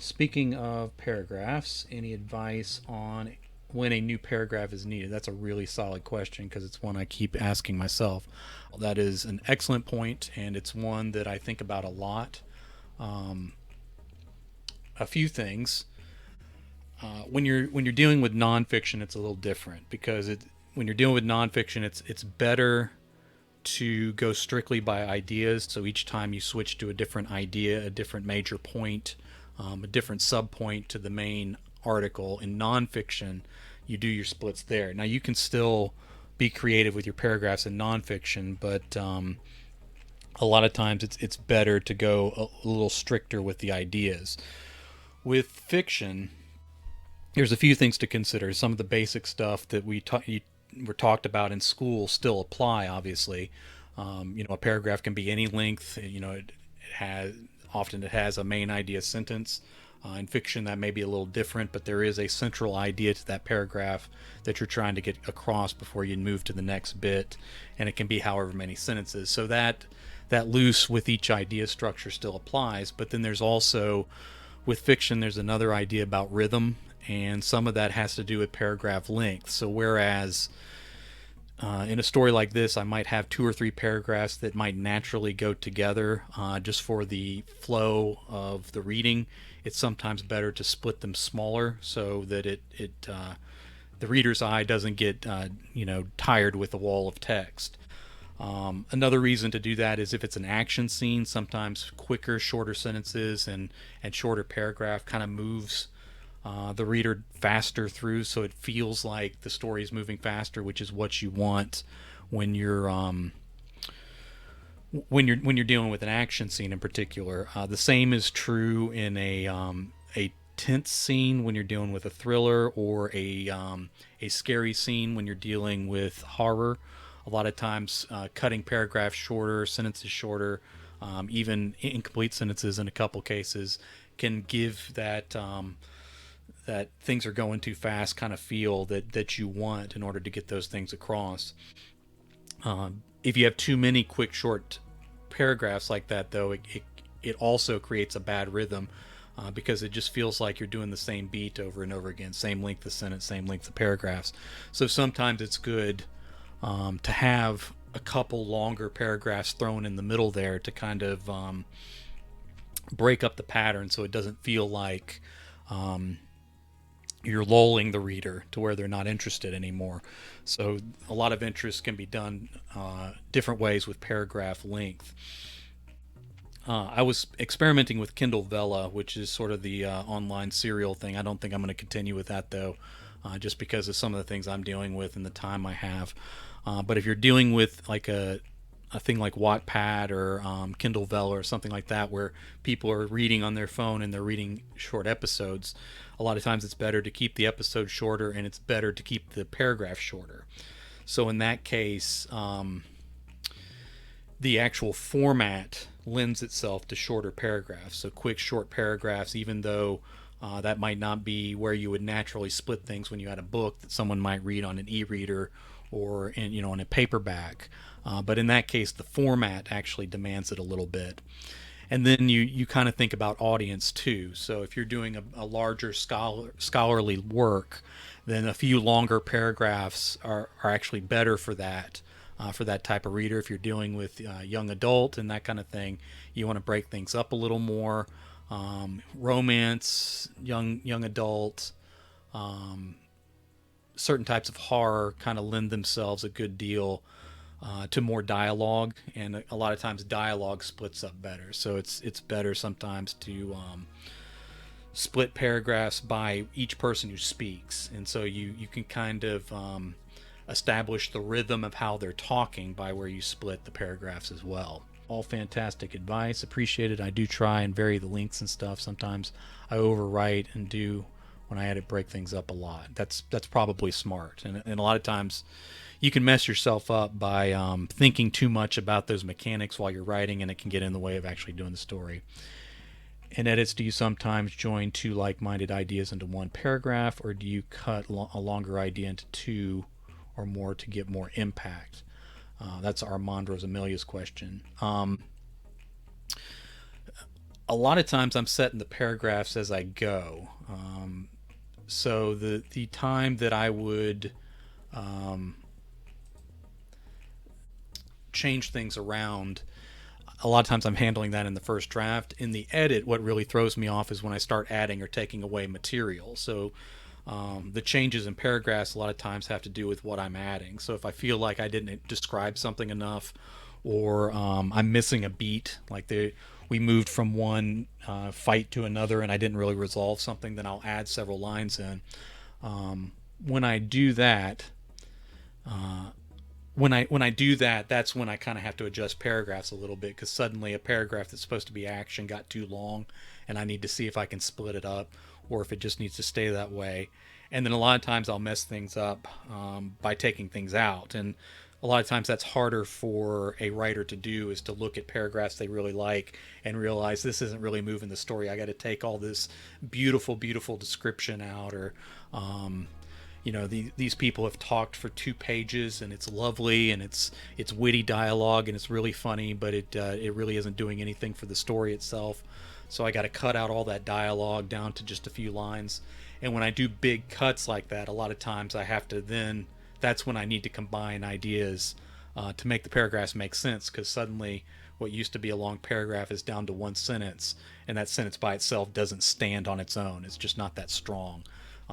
Speaking of paragraphs, any advice on when a new paragraph is needed? That's a really solid question because it's one I keep asking myself. That is an excellent point, and it's one that I think about a lot. Um, a few things. When you're dealing with nonfiction, it's a little different because when you're dealing with nonfiction, it's better to go strictly by ideas. So each time you switch to a different idea, a different major point, a different sub point to the main article. In nonfiction, you do your splits there. Now you can still be creative with your paragraphs in nonfiction, but a lot of times it's better to go a little stricter with the ideas. With fiction, there's a few things to consider. Some of the basic stuff that were talked about in school still apply. Obviously, a paragraph can be any length. It has a main idea sentence. In fiction, that may be a little different, but there is a central idea to that paragraph that you're trying to get across before you move to the next bit, and it can be however many sentences. So that loose with each idea structure still applies. But then there's also with fiction, there's another idea about rhythm, and some of that has to do with paragraph length. So whereas in a story like this, I might have two or three paragraphs that might naturally go together just for the flow of the reading. It's sometimes better to split them smaller so that the reader's eye doesn't get tired with the wall of text. Another reason to do that is if it's an action scene, sometimes quicker, shorter sentences and shorter paragraph kind of moves the reader faster through, so it feels like the story is moving faster, which is what you want when you're dealing with an action scene in particular. The same is true in a tense scene when you're dealing with a thriller, or a scary scene when you're dealing with horror. A lot of times, cutting paragraphs shorter, sentences shorter, even incomplete sentences in a couple cases, can give that things are going too fast kind of feel that you want in order to get those things across. If you have too many quick, short paragraphs like that, though, it also creates a bad rhythm because it just feels like you're doing the same beat over and over again, same length of sentence, same length of paragraphs. So sometimes it's good to have a couple longer paragraphs thrown in the middle there to kind of break up the pattern so it doesn't feel like you're lulling the reader to where they're not interested anymore. So a lot of interest can be done different ways with paragraph length. I was experimenting with Kindle Vella, which is sort of the online serial thing. I don't think I'm going to continue with that though, just because of some of the things I'm dealing with and the time I have. But if you're dealing with like a thing like Wattpad or Kindle Vella or something like that, where people are reading on their phone and they're reading short episodes, a lot of times it's better to keep the episode shorter, and it's better to keep the paragraph shorter. So in that case, the actual format lends itself to shorter paragraphs. So quick, short paragraphs, even though that might not be where you would naturally split things when you had a book that someone might read on an e-reader or in a paperback. But in that case, the format actually demands it a little bit. And then you kind of think about audience too. So if you're doing a larger scholarly work, then a few longer paragraphs are actually better for that type of reader. If you're dealing with young adult and that kind of thing, you want to break things up a little more. Romance, young adult, certain types of horror kind of lend themselves a good deal to more dialogue, and a lot of times dialogue splits up better. So it's better sometimes to split paragraphs by each person who speaks, and so you can kind of establish the rhythm of how they're talking by where you split the paragraphs as well. All fantastic advice, appreciated. I do try and vary the lengths and stuff. Sometimes I overwrite and do when I edit break things up a lot. That's probably smart, and a lot of times you can mess yourself up by thinking too much about those mechanics while you're writing, and it can get in the way of actually doing the story. In edits, do you sometimes join two like-minded ideas into one paragraph, or do you cut a longer idea into two or more to get more impact? That's Armand Rosamilia's question. A lot of times I'm setting the paragraphs as I go. So the time that I would change things around, a lot of times I'm handling that in the first draft. In the edit, what really throws me off is when I start adding or taking away material. So the changes in paragraphs a lot of times have to do with what I'm adding. So if I feel like I didn't describe something enough, or I'm missing a beat, like we moved from one fight to another and I didn't really resolve something, then I'll add several lines in. When I do that, when I do that, that's when I kind of have to adjust paragraphs a little bit, because suddenly a paragraph that's supposed to be action got too long, and I need to see if I can split it up or if it just needs to stay that way. And then a lot of times I'll mess things up by taking things out, and a lot of times that's harder for a writer to do, is to look at paragraphs they really like and realize this isn't really moving the story. I got to take all this beautiful, beautiful description out, or these people have talked for 2 pages and it's lovely and it's witty dialogue and it's really funny, but it really isn't doing anything for the story itself. So I got to cut out all that dialogue down to just a few lines. And when I do big cuts like that, a lot of times I have to then, that's when I need to combine ideas to make the paragraphs make sense, because suddenly what used to be a long paragraph is down to one sentence, and that sentence by itself doesn't stand on its own. It's just not that strong.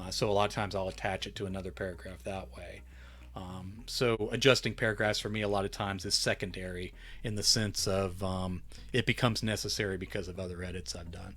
So a lot of times I'll attach it to another paragraph that way. So adjusting paragraphs for me a lot of times is secondary, in the sense of it becomes necessary because of other edits I've done.